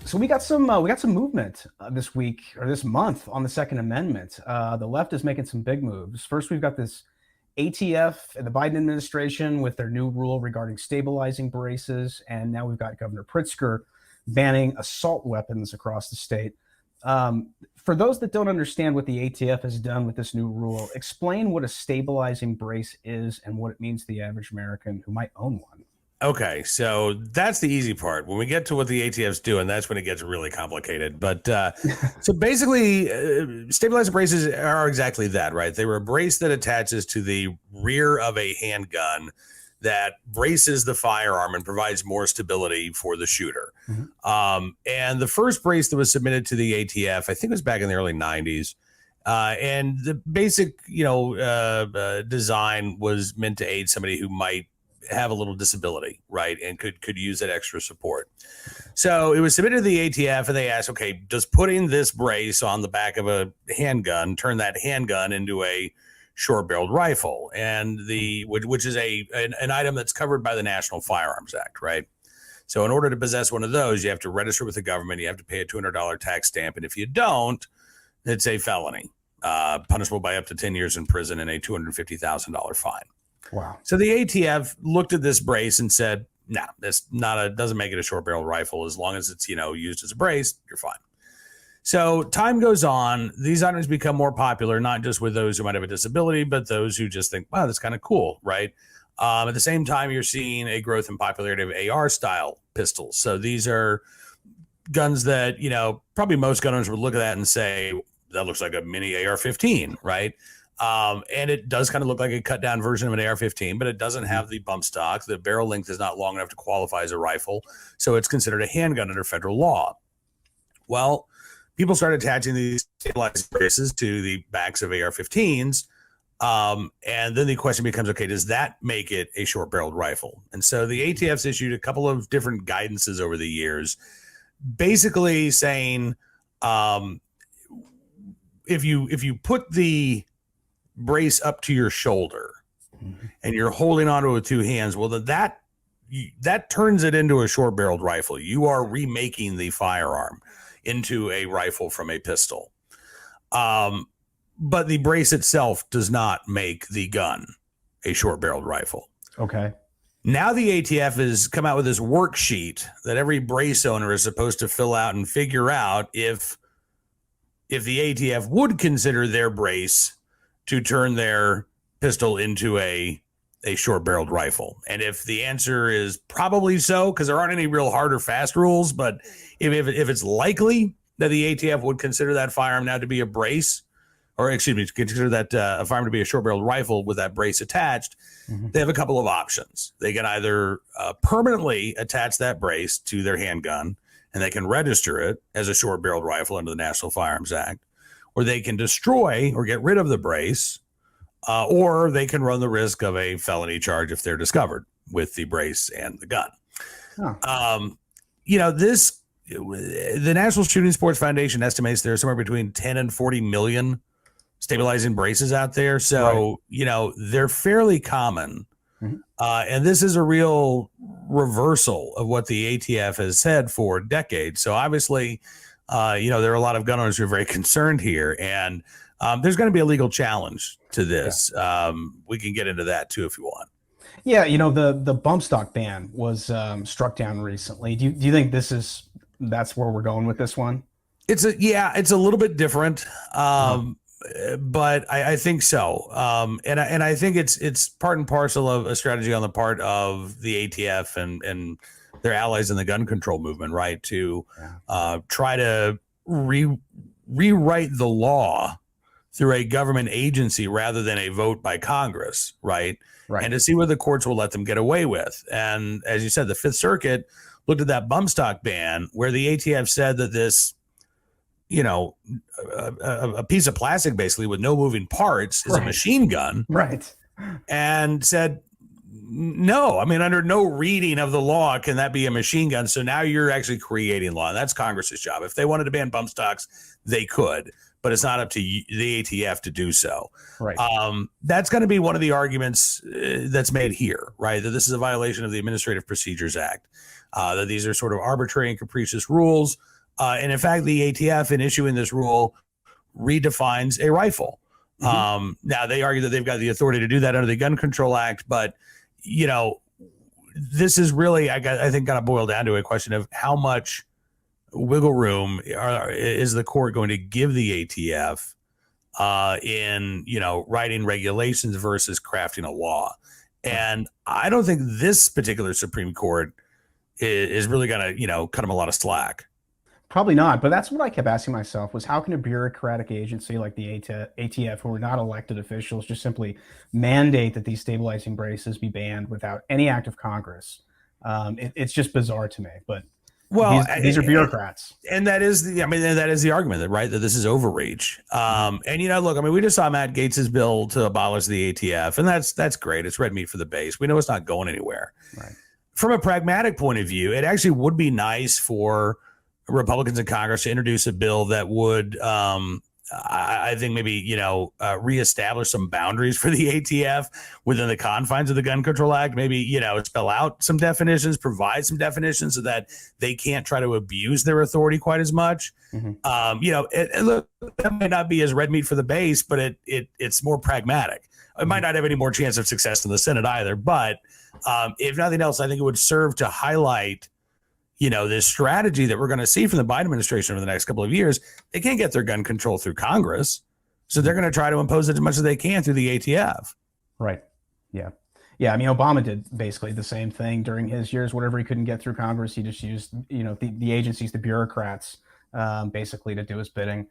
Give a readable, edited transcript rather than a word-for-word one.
So we got some movement this week or this month on the Second Amendment. The left is making some big moves. First, we've got this ATF and the Biden administration with their new rule regarding stabilizing braces, and now we've got Governor Pritzker banning assault weapons across the state. For those that don't understand what the ATF has done with this new rule, explain what a stabilizing brace is and what it means to the average American who might own one. Okay, so that's the easy part. When we get to what the ATF's doing, that's when it gets really complicated. But so basically, stabilizer braces are exactly that, right? They were a brace that attaches to the rear of a handgun that braces the firearm and provides more stability for the shooter. And the first brace that was submitted to the ATF, I think it was back in the early 90s. And the basic, design was meant to aid somebody who might have a little disability, right, and could use that extra support. So it was submitted to the ATF, and they asked, okay, does putting this brace on the back of a handgun turn that handgun into a short-barreled rifle, and which is an item that's covered by the National Firearms Act, right? So in order to possess one of those, you have to register with the government, you have to pay a $200 tax stamp, and if you don't, it's a felony, punishable by up to 10 years in prison and a $250,000 fine. Wow. So the ATF looked at this brace and said, "Nah, that's doesn't make it a short barrel rifle. As long as it's, used as a brace, you're fine." So time goes on. These items become more popular, not just with those who might have a disability, but those who just think, wow, that's kind of cool, right? At the same time, you're seeing a growth in popularity of AR style pistols. So these are guns that, probably most gun owners would look at that and say, that looks like a mini AR-15, right? And it does kind of look like a cut down version of an AR-15, but it doesn't have the bump stock. The barrel length is not long enough to qualify as a rifle. So it's considered a handgun under federal law. Well, people started attaching these stabilized braces to the backs of AR-15s. And then the question becomes, okay, does that make it a short barreled rifle? And so the ATF's issued a couple of different guidances over the years, basically saying, if you put the brace up to your shoulder and you're holding onto it with two hands, well, that turns it into a short barreled rifle. You are remaking the firearm into a rifle from a pistol. But the brace itself does not make the gun a short barreled rifle. Okay. Now the ATF has come out with this worksheet that every brace owner is supposed to fill out and figure out if the ATF would consider their brace to turn their pistol into a short-barreled rifle. And if the answer is probably so, because there aren't any real hard or fast rules, but if it's likely that the ATF would consider that firearm now to be a brace, or excuse me, consider that a firearm to be a short-barreled rifle with that brace attached, they have a couple of options. They can either permanently attach that brace to their handgun, and they can register it as a short-barreled rifle under the National Firearms Act, or they can destroy or get rid of the brace, or they can run the risk of a felony charge if they're discovered with the brace and the gun. Huh. The National Shooting Sports Foundation estimates there are somewhere between 10 and 40 million stabilizing braces out there. So, right. They're fairly common. And this is a real reversal of what the ATF has said for decades. So obviously, there are a lot of gun owners who are very concerned here, and there's going to be a legal challenge to this. Yeah. We can get into that too if you want. Yeah, the bump stock ban was struck down recently. Do you think that's where we're going with this one? It's a little bit different, but I think so. And I think it's part and parcel of a strategy on the part of the ATF and their allies in the gun control movement, right? To try to rewrite the law through a government agency rather than a vote by Congress, right? And to see what the courts will let them get away with. And as you said, the Fifth Circuit looked at that bump stock ban where the ATF said that this, a piece of plastic basically with no moving parts is a machine gun. Right. And said, No, I mean, under no reading of the law can that be a machine gun. So now you're actually creating law. That's Congress's job. If they wanted to ban bump stocks, they could, but it's not up to the ATF to do so. Right. That's going to be one of the arguments that's made here, right? That this is a violation of the Administrative Procedures Act, that these are sort of arbitrary and capricious rules. And in fact, the ATF, in issuing this rule, redefines a rifle. Now, they argue that they've got the authority to do that under the Gun Control Act, but this is really, I think, got to boil down to a question of how much wiggle room is the court going to give the ATF in writing regulations versus crafting a law. And I don't think this particular Supreme Court is really going to cut them a lot of slack. Probably not, but that's what I kept asking myself was how can a bureaucratic agency like the ATF, who are not elected officials, just simply mandate that these stabilizing braces be banned without any act of Congress? It's just bizarre to me, but these are bureaucrats. And that is the argument, right? That this is overreach. And look, I mean, we just saw Matt Gaetz's bill to abolish the ATF, and that's great. It's red meat for the base. We know it's not going anywhere. Right. From a pragmatic point of view, it actually would be nice for Republicans in Congress to introduce a bill that would, I think, maybe, reestablish some boundaries for the ATF within the confines of the Gun Control Act. Maybe, spell out some definitions, provide some definitions so that they can't try to abuse their authority quite as much. Look, that might not be as red meat for the base, but it's more pragmatic. It might not have any more chance of success in the Senate either. But if nothing else, I think it would serve to highlight this strategy that we're going to see from the Biden administration over the next couple of years. They can't get their gun control through Congress, so they're going to try to impose it as much as they can through the ATF. Right. Yeah. I mean, Obama did basically the same thing during his years. Whatever he couldn't get through Congress, he just used, the agencies, the bureaucrats, basically to do his bidding.